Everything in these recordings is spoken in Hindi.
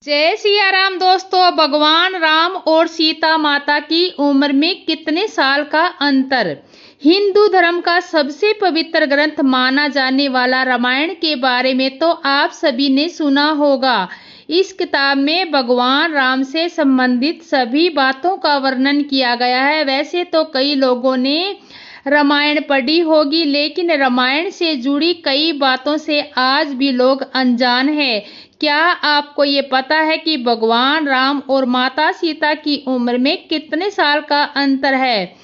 जय सिया राम दोस्तों। भगवान राम और सीता माता की उम्र में कितने साल का अंतर। हिंदू धर्म का सबसे पवित्र ग्रंथ माना जाने वाला रामायण के बारे में तो आप सभी ने सुना होगा। इस किताब में भगवान राम से संबंधित सभी बातों का वर्णन किया गया है। वैसे तो कई लोगों ने रामायण पढ़ी होगी, लेकिन रामायण से जुड़ी कई बातों से आज भी लोग अनजान हैं। क्या आपको ये पता है कि भगवान राम और माता सीता की उम्र में कितने साल का अंतर है?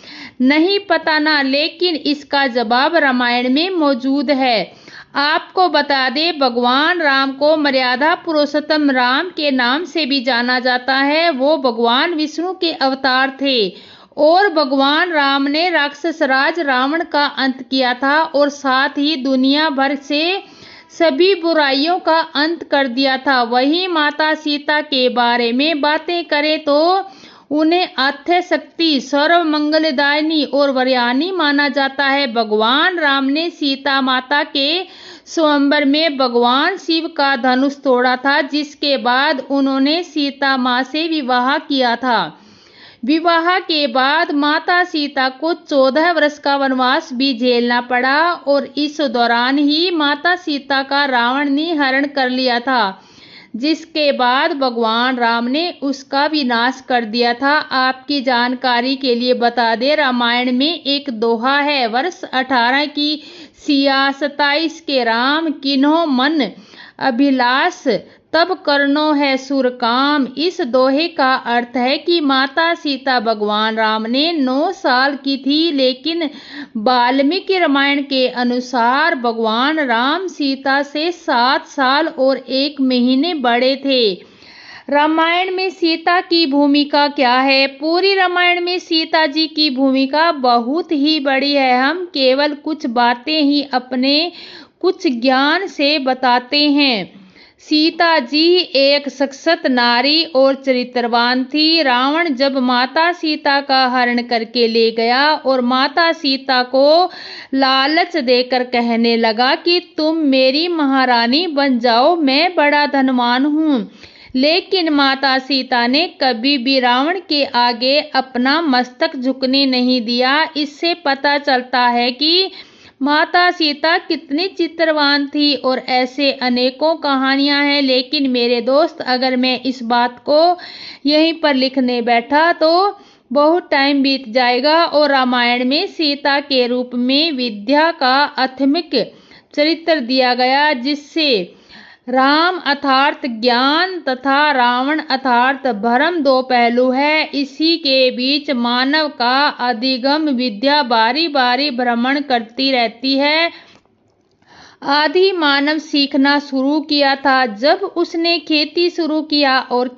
नहीं पता ना, लेकिन इसका जवाब रामायण में मौजूद है। आपको बता दें, भगवान राम को मर्यादा पुरुषोत्तम राम के नाम से भी जाना जाता है। वो भगवान विष्णु के अवतार थे और भगवान राम ने राक्षस राज रावण का अंत किया था और साथ ही दुनिया भर से सभी बुराइयों का अंत कर दिया था। वहीं माता सीता के बारे में बातें करें तो उन्हें आद्य शक्ति, सर्व मंगलदायिनी और वरयानी माना जाता है। भगवान राम ने सीता माता के स्वयंवर में भगवान शिव का धनुष तोड़ा था, जिसके बाद उन्होंने सीता माँ से विवाह किया था। विवाह के बाद माता सीता को 14 वर्ष का वनवास भी झेलना पड़ा और इस दौरान ही माता सीता का रावण ने हरण कर लिया था, जिसके बाद भगवान राम ने उसका विनाश कर दिया था। आपकी जानकारी के लिए बता दें, रामायण में एक दोहा है, वर्ष 18 की सिया 27 के राम, किन्हो मन अभिलाष तब करनो है सुर काम। इस दोहे का अर्थ है कि माता सीता भगवान राम ने 9 साल की थी, लेकिन वाल्मीकि रामायण के अनुसार भगवान राम सीता से 7 साल और 1 महीने बड़े थे। रामायण में सीता की भूमिका क्या है? पूरी रामायण में सीता जी की भूमिका बहुत ही बड़ी है। हम केवल कुछ बातें ही अपने कुछ ज्ञान से बताते हैं। सीता जी एक सशक्त नारी और चरित्रवान थी। रावण जब माता सीता का हरण करके ले गया और माता सीता को लालच देकर कहने लगा कि तुम मेरी महारानी बन जाओ, मैं बड़ा धनवान हूँ, लेकिन माता सीता ने कभी भी रावण के आगे अपना मस्तक झुकने नहीं दिया। इससे पता चलता है कि माता सीता कितनी चित्रवान थी और ऐसे अनेकों कहानियां हैं। लेकिन मेरे दोस्त, अगर मैं इस बात को यहीं पर लिखने बैठा तो बहुत टाइम बीत जाएगा। और रामायण में सीता के रूप में विद्या का अथमिक चरित्र दिया गया, जिससे राम अर्थात ज्ञान तथा रावण अर्थात भरम 2 पहलू है। इसी के बीच मानव का अधिगम विद्या बारी बारी भ्रमण करती रहती है। आदि मानव सीखना शुरू किया था जब उसने खेती शुरू किया, और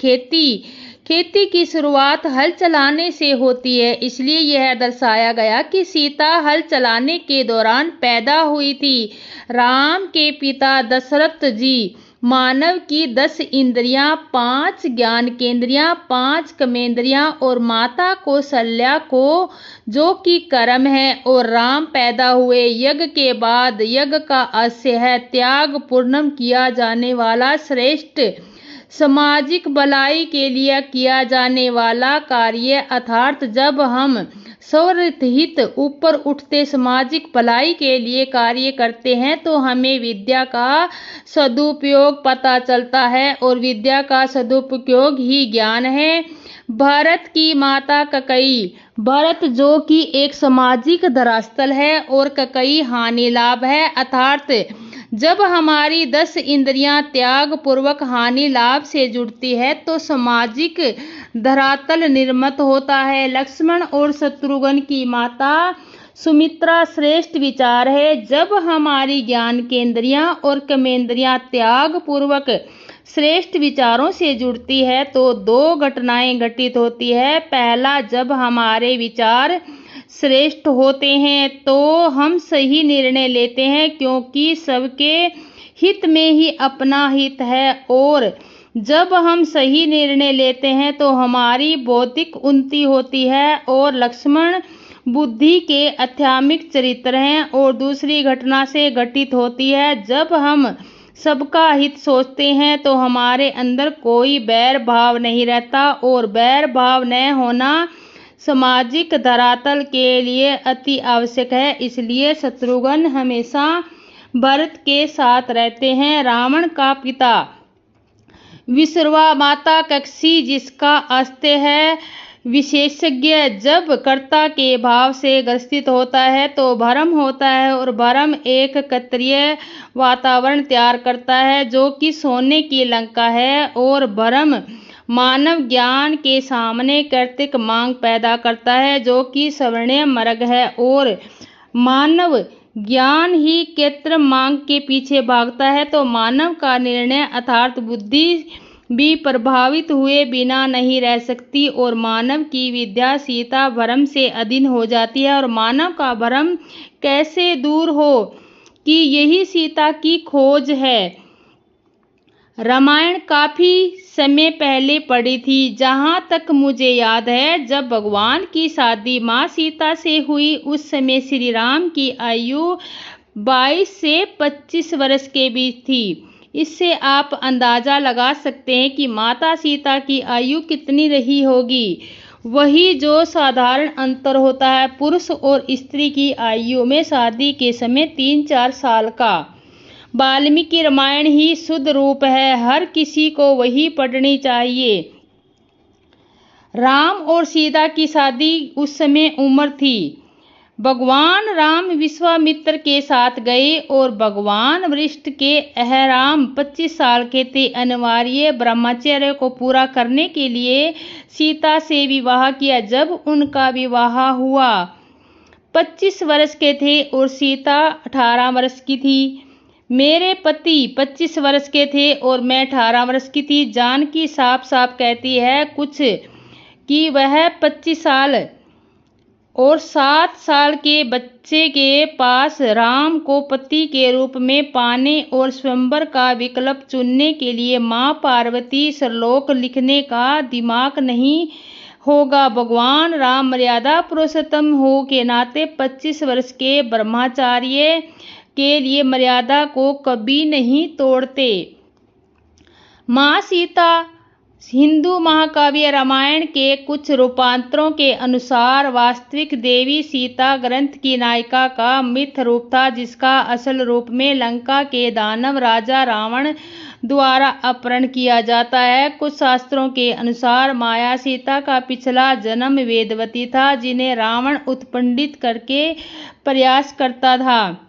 खेती की शुरुआत हल चलाने से होती है। इसलिए यह दर्शाया गया कि सीता हल चलाने के दौरान पैदा हुई थी। राम के पिता दशरथ जी मानव की 10 इंद्रियां, 5 ज्ञान केंद्रियां, 5 कर्मेंद्रियां और माता कौशल्या को जो कि कर्म है, और राम पैदा हुए। यज्ञ के बाद यज्ञ का आशय है त्याग पूर्ण किया जाने वाला श्रेष्ठ सामाजिक भलाई के लिए किया जाने वाला कार्य, अर्थात जब हम स्वहित ऊपर उठते सामाजिक भलाई के लिए कार्य करते हैं तो हमें विद्या का सदुपयोग पता चलता है, और विद्या का सदुपयोग ही ज्ञान है। भरत की माता कैकेयी, भरत जो कि एक सामाजिक धरातल है और कैकेयी हानि लाभ है, अर्थात जब हमारी 10 इंद्रियां त्याग पूर्वक हानि लाभ से जुड़ती है तो सामाजिक धरातल निर्मित होता है। लक्ष्मण और शत्रुघ्न की माता सुमित्रा श्रेष्ठ विचार है। जब हमारी ज्ञान केंद्रियां और कर्मेंद्रियां त्याग पूर्वक श्रेष्ठ विचारों से जुड़ती है तो 2 घटनाएं घटित होती है। पहला, जब हमारे विचार श्रेष्ठ होते हैं तो हम सही निर्णय लेते हैं, क्योंकि सबके हित में ही अपना हित है। और जब हम सही निर्णय लेते हैं तो हमारी बौद्धिक उन्नति होती है। और लक्ष्मण बुद्धि के आध्यात्मिक चरित्र हैं। और दूसरी घटना से घटित होती है, जब हम सबका हित सोचते हैं तो हमारे अंदर कोई बैर भाव नहीं रहता, और बैर भाव न होना सामाजिक धरातल के लिए अति आवश्यक है। इसलिए शत्रुघ्न हमेशा भरत के साथ रहते हैं। रावण का पिता विश्रवा, माता कैकसी जिसका अस्त्य है विशेषज्ञ, जब कर्ता के भाव से ग्रसित होता है तो भ्रम होता है, और भ्रम एक क्षत्रिय वातावरण तैयार करता है जो कि सोने की लंका है, और भ्रम मानव ज्ञान के सामने कर्तिक मांग पैदा करता है जो कि स्वर्णीय मर्ग है, और मानव ज्ञान ही कृत्रिम मांग के पीछे भागता है तो मानव का निर्णय अर्थात बुद्धि भी प्रभावित हुए बिना नहीं रह सकती, और मानव की विद्या सीता भ्रम से अधीन हो जाती है। और मानव का भ्रम कैसे दूर हो कि यही सीता की खोज है। रामायण काफी समय पहले पढ़ी थी, जहाँ तक मुझे याद है जब भगवान की शादी माँ सीता से हुई उस समय श्री राम की आयु 22 से 25 वर्ष के बीच थी। इससे आप अंदाजा लगा सकते हैं कि माता सीता की आयु कितनी रही होगी। वही जो साधारण अंतर होता है पुरुष और स्त्री की आयु में शादी के समय 3-4 साल का। वाल्मीकि रामायण ही शुद्ध रूप है, हर किसी को वही पढ़नी चाहिए। राम और सीता की शादी उस समय उम्र थी। भगवान राम विश्वामित्र के साथ गए और भगवान वशिष्ठ के अहराम 25 साल के थे। अनिवार्य ब्रह्मचर्य को पूरा करने के लिए सीता से विवाह किया। जब उनका विवाह हुआ 25 वर्ष के थे और सीता 18 वर्ष की थी। मेरे पति 25 वर्ष के थे और मैं 18 वर्ष की थी। जानकी साफ साफ कहती है कुछ कि वह 25 साल और 7 साल के बच्चे के पास राम को पति के रूप में पाने और स्वयंवर का विकल्प चुनने के लिए माँ पार्वती श्लोक लिखने का दिमाग नहीं होगा। भगवान राम मर्यादा पुरुषोत्तम हो के नाते 25 वर्ष के ब्रह्मचार्य के लिए मर्यादा को कभी नहीं तोड़ते। माँ सीता हिंदू महाकाव्य रामायण के कुछ रूपांतरों के अनुसार वास्तविक देवी सीता ग्रंथ की नायिका का मिथ रूप था, जिसका असल रूप में लंका के दानव राजा रावण द्वारा अपहरण किया जाता है। कुछ शास्त्रों के अनुसार माया सीता का पिछला जन्म वेदवती था, जिन्हें रावण उत्पीड़ित करके प्रयास करता था।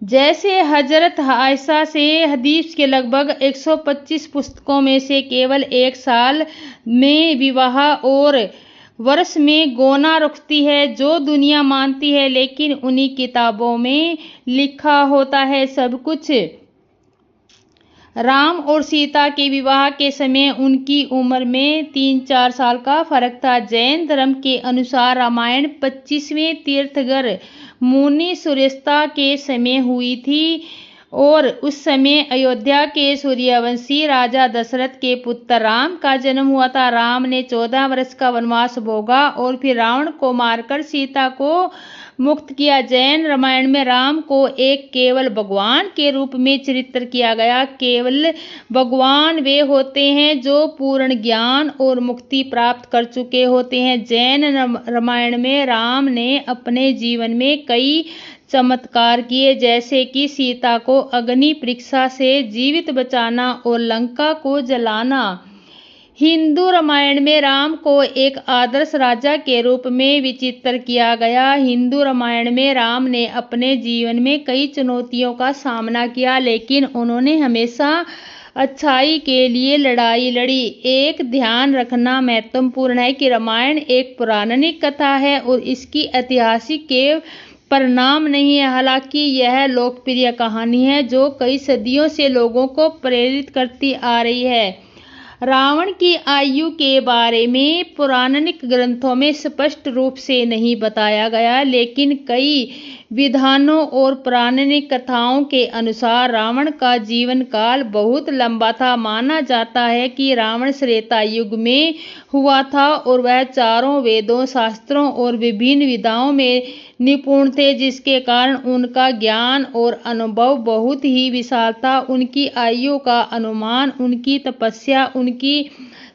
जैसे हजरत आयशा से हदीस के लगभग 125 पुस्तकों में से केवल 1 साल में विवाह और वर्ष में गोना रुकती है, जो दुनिया मानती है, लेकिन उन्हीं किताबों में लिखा होता है सब कुछ। राम और सीता के विवाह के समय उनकी उम्र में 3-4 साल का फर्क था। जैन धर्म के अनुसार रामायण 25वें तीर्थंकर मुनि सुरेश्ता के समय हुई थी और उस समय अयोध्या के सूर्यवंशी राजा दशरथ के पुत्र राम का जन्म हुआ था। राम ने 14 वर्ष का वनवास भोगा और फिर रावण को मारकर सीता को मुक्त किया। जैन रामायण में राम को एक केवल भगवान के रूप में चित्रित किया गया। केवल भगवान वे होते हैं जो पूर्ण ज्ञान और मुक्ति प्राप्त कर चुके होते हैं। जैन रामायण में राम ने अपने जीवन में कई चमत्कार किए, जैसे कि सीता को अग्नि परीक्षा से जीवित बचाना और लंका को जलाना। हिंदू रामायण में राम को एक आदर्श राजा के रूप में विचित्रित किया गया। हिंदू रामायण में राम ने अपने जीवन में कई चुनौतियों का सामना किया, लेकिन उन्होंने हमेशा अच्छाई के लिए लड़ाई लड़ी। एक ध्यान रखना महत्वपूर्ण है कि रामायण एक पौराणिक कथा है और इसकी ऐतिहासिक के परिणाम नहीं है। हालांकि यह लोकप्रिय कहानी है जो कई सदियों से लोगों को प्रेरित करती आ रही है। रावण की आयु के बारे में पौराणिक ग्रंथों में स्पष्ट रूप से नहीं बताया गया, लेकिन कई विधानों और पौराणिक कथाओं के अनुसार रावण का जीवन काल बहुत लंबा था। माना जाता है कि रावण त्रेता युग में हुआ था और वह चारों वेदों, शास्त्रों और विभिन्न विधाओं में निपुण थे, जिसके कारण उनका ज्ञान और अनुभव बहुत ही विशाल था। उनकी आयु का अनुमान उनकी तपस्या, उनकी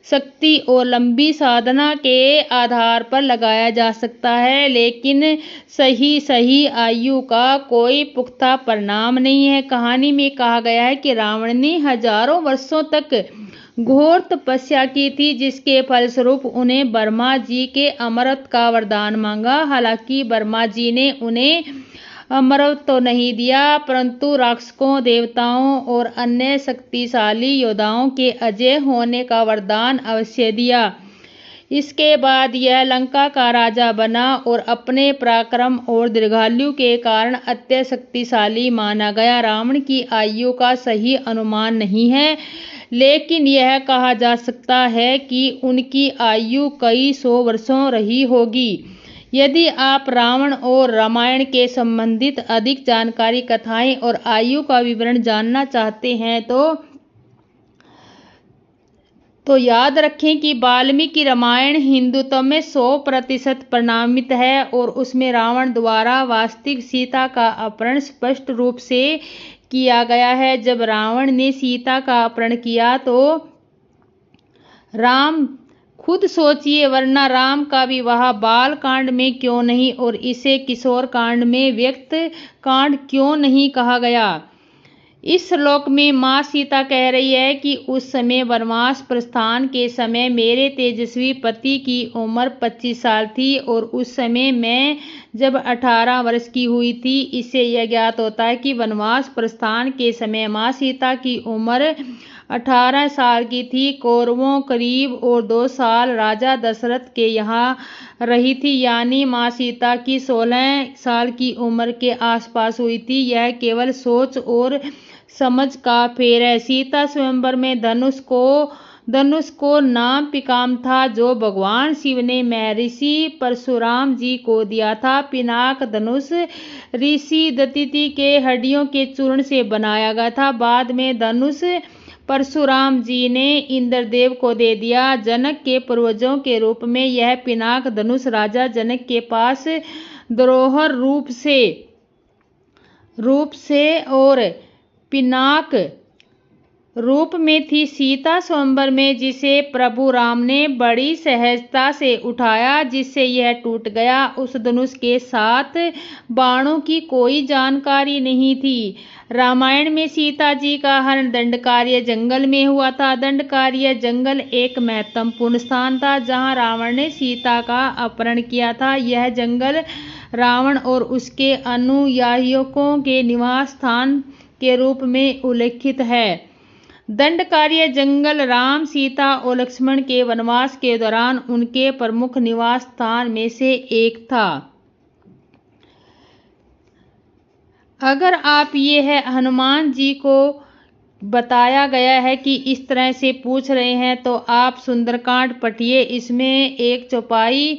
शक्ति और लंबी साधना के आधार पर लगाया जा सकता है, लेकिन सही आयु का कोई पुख्ता परिणाम नहीं है। कहानी में कहा गया है कि रावण ने हजारों वर्षों तक घोर तपस्या की थी, जिसके फलस्वरूप उन्हें ब्रह्मा जी के अमरत्व का वरदान मांगा। हालांकि ब्रह्मा जी ने उन्हें अमरत्व तो नहीं दिया, परंतु राक्षसों, देवताओं और अन्य शक्तिशाली योद्धाओं के अजय होने का वरदान अवश्य दिया। इसके बाद यह लंका का राजा बना और अपने पराक्रम और दीर्घायु के कारण अत्यंत शक्तिशाली माना गया। रावण की आयु का सही अनुमान नहीं है, लेकिन यह कहा जा सकता है कि उनकी आयु कई सौ वर्षों रही होगी। यदि आप रावण और रामायण के संबंधित अधिक जानकारी, कथाएं और आयु का विवरण जानना चाहते हैं तो याद रखें कि वाल्मीकि रामायण हिंदुत्व में 100% प्रमाणित है और उसमें रावण द्वारा वास्तविक सीता का अपहरण स्पष्ट रूप से किया गया है। जब रावण ने सीता का अपहरण किया तो राम खुद सोचिए, वरना राम का विवाह बाल कांड में क्यों नहीं और इसे किशोर कांड में व्यक्त कांड क्यों नहीं कहा गया। इस श्लोक में माँ सीता कह रही है कि उस समय वनवास प्रस्थान के समय मेरे तेजस्वी पति की उम्र 25 साल थी और उस समय मैं जब 18 वर्ष की हुई थी। इससे यह ज्ञात होता है कि वनवास प्रस्थान के समय माँ सीता की उम्र 18 साल की थी। कौरवों करीब और 2 साल राजा दशरथ के यहाँ रही थी, यानी माँ सीता की 16 साल की उम्र के आसपास हुई थी। यह केवल सोच और समझ का फेर है। सीता स्वयंवर में धनुष को नाम पिनाक था, जो भगवान शिव ने महर्षि परशुराम जी को दिया था। पिनाक धनुष ऋषि दधिति के हड्डियों के चूर्ण से बनाया गया था। बाद में धनुष परशुराम जी ने इंद्रदेव को दे दिया। जनक के पूर्वजों के रूप में यह पिनाक धनुष राजा जनक के पास धरोहर रूप से और पिनाक रूप में थी। सीता स्वयंवर में जिसे प्रभु राम ने बड़ी सहजता से उठाया, जिससे यह टूट गया, उस धनुष के 7 बाणों की कोई जानकारी नहीं थी। रामायण में सीता जी का हरण दंडकारण्य जंगल में हुआ था। दंडकारण्य जंगल एक महत्वपूर्ण स्थान था जहां रावण ने सीता का अपहरण किया था। यह जंगल रावण और उसके अनुयायियों के निवास स्थान के रूप में उल्लेखित है। दंडकारण्य जंगल राम, सीता और लक्ष्मण के वनवास के दौरान उनके प्रमुख निवास स्थान में से एक था। अगर आप ये हनुमान जी को बताया गया है कि इस तरह से पूछ रहे हैं तो आप सुंदरकांड पढ़िए, इसमें एक चौपाई।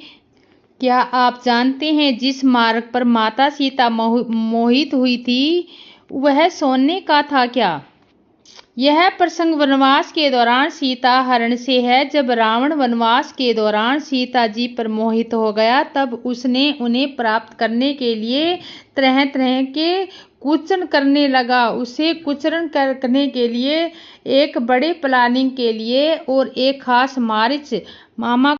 क्या आप जानते हैं जिस मार्ग पर माता सीता मोहित हुई थी वह सोने का था क्या? यह प्रसंग वनवास के दौरान सीता हरण से है। जब रावण वनवास के दौरान सीता जी पर मोहित हो गया, तब उसने उन्हें प्राप्त करने के लिए तरह तरह के कुचन करने लगा। उसे कुचरण करने के लिए एक बड़े प्लानिंग के लिए और एक खास मारीच मामा